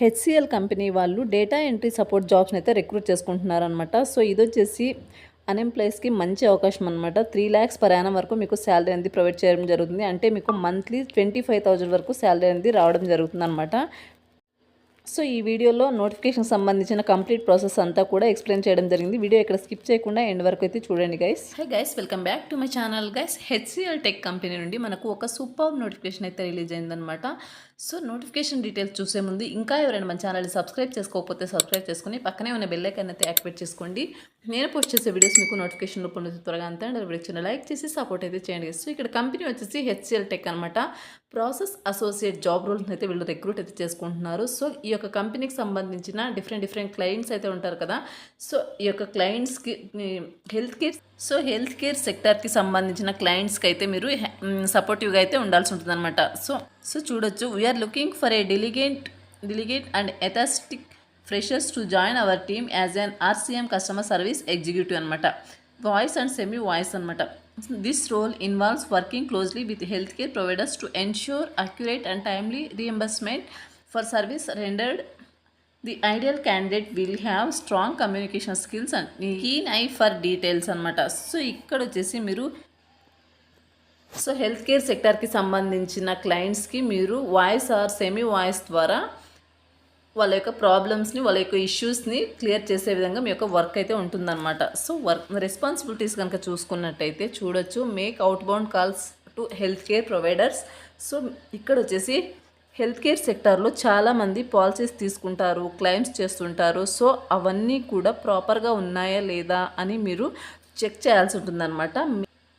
HCl company వాళ్ళు data entry support జాబ్స్ని అయితే recruit చేసుకుంటున్నారనమాట. So ఇది వచ్చేసి అన్ఎంప్లాయీస్కి మంచి అవకాశం అనమాట. 3 lakhs per annum వరకు మీకు శాలరీ అనేది ప్రొవైడ్ చేయడం జరుగుతుంది. అంటే మీకు మంత్లీ 25,000 వరకు శాలరీ అనేది రావడం జరుగుతుంది అనమాట. సో ఈ వీడియోలో నోటిఫికేషన్ సంబంధించిన కంప్లీట్ ప్రాసెస్ అంతా కూడా ఎక్స్ప్లెయిన్ చేయడం జరిగింది. వీడియో ఇక్కడ స్కిప్ చేయకుండా ఎండ్ వరకు అయితే చూడండి guys. Hi guys, welcome back to my channel guys. HCl tech company నుండి మనకు ఒక సూపర్ నోటిఫికేషన్ అయితే రిలీజ్ అయిందనమాట. సో నోటిఫికేషన్ డీటెయిల్స్ చూసే ముందు ఇంకా ఎవరైనా మన ఛానల్ని సబ్స్క్రైబ్ చేసుకోకపోతే సబ్స్క్రైబ్ చేసుకుని పక్కనే ఉన్న బెల్ ఐకాన్ అయితే యాక్టివేట్ చేసుకోండి. నేను పోస్ట్ చేసే వీడియోస్ మీకు నోటిఫికేషన్ రూపంలో త్వరగా అంతే వీడియో లైక్ చేసి సపోర్ట్ అయితే చేయండి. సో ఇక్కడ కంపెనీ వచ్చేసి హెచ్సిఎల్ టెక్ అనమాట. ప్రాసెస్ అసోసియేట్ జాబ్ రోల్స్ అయితే వీళ్ళు రిక్రూట్ అయితే చేసుకుంటున్నారు. సో ఈ యొక్క కంపెనీకి సంబంధించిన డిఫరెంట్ క్లయింట్స్ అయితే ఉంటారు కదా. సో ఈ యొక్క క్లయింట్స్కి హెల్త్ కేర్ సెక్టార్కి సంబంధించిన క్లయింట్స్కి అయితే మీరు సపోర్టివ్గా అయితే ఉండాల్సి ఉంటుంది అనమాట. సో చూడొచ్చు, we are looking for a diligent and enthusiastic freshers to join our team as an RCM customer service executive అనమాట. వాయిస్ అండ్ సెమీ వాయిస్ అనమాట. This role involves working closely with healthcare providers to ensure accurate and timely reimbursement for service rendered. The ideal candidate will have strong communication skills and keen eye for details అనమాట. So ఇక్కడ వచ్చేసి మీరు health care సెక్టార్కి సంబంధించిన క్లయింట్స్కి మీరు voice are semi voice ద్వారా వాళ్ళ యొక్క ప్రాబ్లమ్స్ని, వాళ్ళ యొక్క ఇష్యూస్ని క్లియర్ చేసే విధంగా మీ యొక్క వర్క్ అయితే ఉంటుందన్నమాట. సో రెస్పాన్సిబిలిటీస్ కనుక చూసుకున్నట్టయితే చూడొచ్చు, make out bound calls to health care providers. So ఇక్కడ వచ్చేసి హెల్త్ కేర్ సెక్టార్లో చాలామంది పాలసీస్ తీసుకుంటారు, క్లెయిమ్స్ చేస్తుంటారు. సో అవన్నీ కూడా ప్రాపర్గా ఉన్నాయా లేదా అని మీరు చెక్ చేయాల్సి ఉంటుందన్నమాట.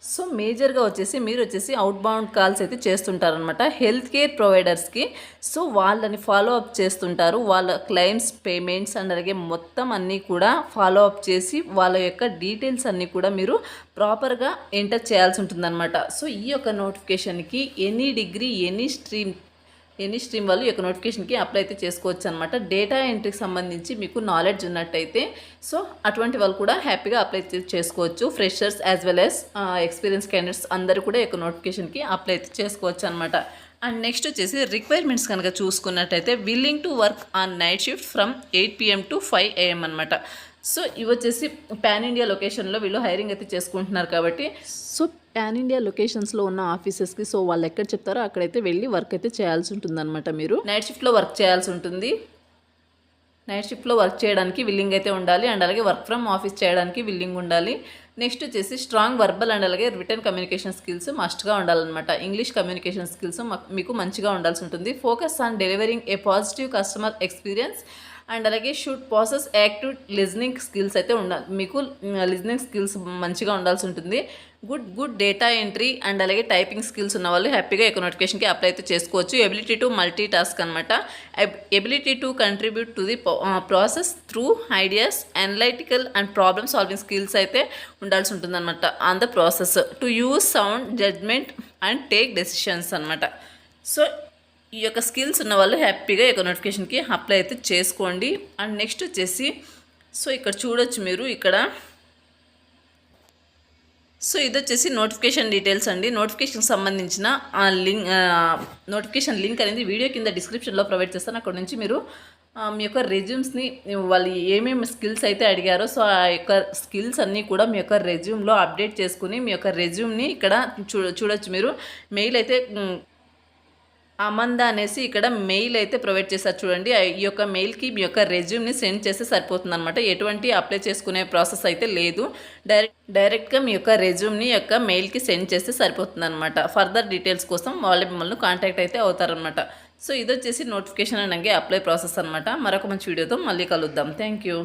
సో మేజర్గా వచ్చేసి మీరు అవుట్ బౌండ్ కాల్స్ అయితే చేస్తుంటారనమాట హెల్త్ కేర్ ప్రొవైడర్స్కి. సో వాళ్ళని ఫాలో అప్ చేస్తుంటారు, వాళ్ళ క్లెయిమ్స్, పేమెంట్స్ అండ్ అలాగే మొత్తం అన్నీ కూడా ఫాలో అప్ చేసి వాళ్ళ యొక్క డీటెయిల్స్ అన్నీ కూడా మీరు ప్రాపర్గా ఎంటర్ చేయాల్సి ఉంటుందన్నమాట. సో ఈ యొక్క నోటిఫికేషన్కి ఎనీ డిగ్రీ, ఎనీ స్ట్రీమ్ వాళ్ళు ఈ యొక్క నోటిఫికేషన్కి అప్లై అయితే చేసుకోవచ్చు అనమాట. డేటా ఎంట్రీకి సంబంధించి మీకు నాలెడ్జ్ ఉన్నట్టయితే సో అటువంటి వాళ్ళు కూడా హ్యాపీగా అప్లై చేసుకోవచ్చు. Freshers as well as experience candidates అందరూ కూడా ఈ యొక్క నోటిఫికేషన్కి అప్లై అయితే చేసుకోవచ్చు అనమాట. అండ్ నెక్స్ట్ వచ్చేసి రిక్వైర్మెంట్స్ కనుక చూసుకున్నట్టయితే willing to work on night shift from 8 PM to 5 AM అనమాట. సో ఇవి వచ్చేసి పాన్ ఇండియా లొకేషన్లో వీళ్ళు హైరింగ్ అయితే చేసుకుంటున్నారు కాబట్టి సో పాన్ ఇండియా లొకేషన్స్లో ఉన్న ఆఫీసెస్కి సో వాళ్ళు ఎక్కడ చెప్తారో అక్కడైతే వెళ్ళి వర్క్ అయితే చేయాల్సి ఉంటుందన్నమాట. మీరు నైట్ షిఫ్ట్లో వర్క్ చేయాల్సి ఉంటుంది. నైట్ షిఫ్ట్లో వర్క్ చేయడానికి విల్లింగ్ అయితే ఉండాలి అండ్ అలాగే వర్క్ ఫ్రమ్ ఆఫీస్ చేయడానికి విల్లింగ్ ఉండాలి. నెక్స్ట్ వచ్చేసి స్ట్రాంగ్ వర్బల్ అండ్ అలాగే రిటర్న్ కమ్యూనికేషన్ స్కిల్స్ మస్ట్గా ఉండాలన్నమాట. ఇంగ్లీష్ కమ్యూనికేషన్ స్కిల్స్ మీకు మంచిగా ఉండాల్సి ఉంటుంది. Focus on delivering a positive customer experience and అలాగే should possess active listening skills అయితే ఉండాలి. మీకు లిజనింగ్ స్కిల్స్ మంచిగా ఉండాల్సి ఉంటుంది. గుడ్ డేటా ఎంట్రీ అండ్ అలాగే టైపింగ్ స్కిల్స్ ఉన్న వాళ్ళు హ్యాపీగా ఈ నోటిఫికేషన్కి అప్లై అయితే చేసుకోవచ్చు. ఎబిలిటీ టు మల్టీ టాస్క్ అనమాట. Ability to contribute to the process through ideas, analytical and problem solving skills అయితే ఉండాల్సి ఉంటుంది అనమాట. On the process to use sound judgement and take decisions అనమాట. సో ఈ యొక్క స్కిల్స్ ఉన్న వాళ్ళు హ్యాపీగా ఈ యొక్క నోటిఫికేషన్కి అప్లై అయితే చేసుకోండి. అండ్ నెక్స్ట్ వచ్చేసి సో ఇక్కడ చూడొచ్చు మీరు ఇక్కడ సో ఇది వచ్చేసి నోటిఫికేషన్ డీటెయిల్స్ అండి. నోటిఫికేషన్కి సంబంధించిన నోటిఫికేషన్ లింక్ అనేది వీడియో కింద డిస్క్రిప్షన్లో ప్రొవైడ్ చేస్తాను. అక్కడ నుంచి మీరు మీ యొక్క రెజ్యూమ్స్ని వాళ్ళు ఏమేమి స్కిల్స్ అయితే అడిగారో సో ఆ యొక్క స్కిల్స్ అన్నీ కూడా మీ యొక్క రెజ్యూమ్లో అప్డేట్ చేసుకుని మీ యొక్క రెజ్యూమ్ని ఇక్కడ చూడొచ్చు మీరు. మెయిల్ అయితే అమందా అనేసి ఇక్కడ మెయిల్ అయితే ప్రొవైడ్ చేస్తారు చూడండి. ఈ యొక్క మెయిల్కి మీ యొక్క రెజ్యూమ్ని సెండ్ చేస్తే సరిపోతుంది అనమాట. ఎటువంటి అప్లై చేసుకునే ప్రాసెస్ అయితే లేదు. డైరెక్ట్గా మీ యొక్క రెజ్యూమ్ని యొక్క మెయిల్కి సెండ్ చేస్తే సరిపోతుంది అనమాట. ఫర్దర్ డీటెయిల్స్ కోసం వాళ్ళే మిమ్మల్ని కాంటాక్ట్ అయితే అవుతారనమాట. సో ఇది వచ్చేసి నోటిఫికేషన్ అనగా అప్లై ప్రాసెస్ అనమాట. మరొక మంచి వీడియోతో మళ్ళీ కలుద్దాం. Thank you.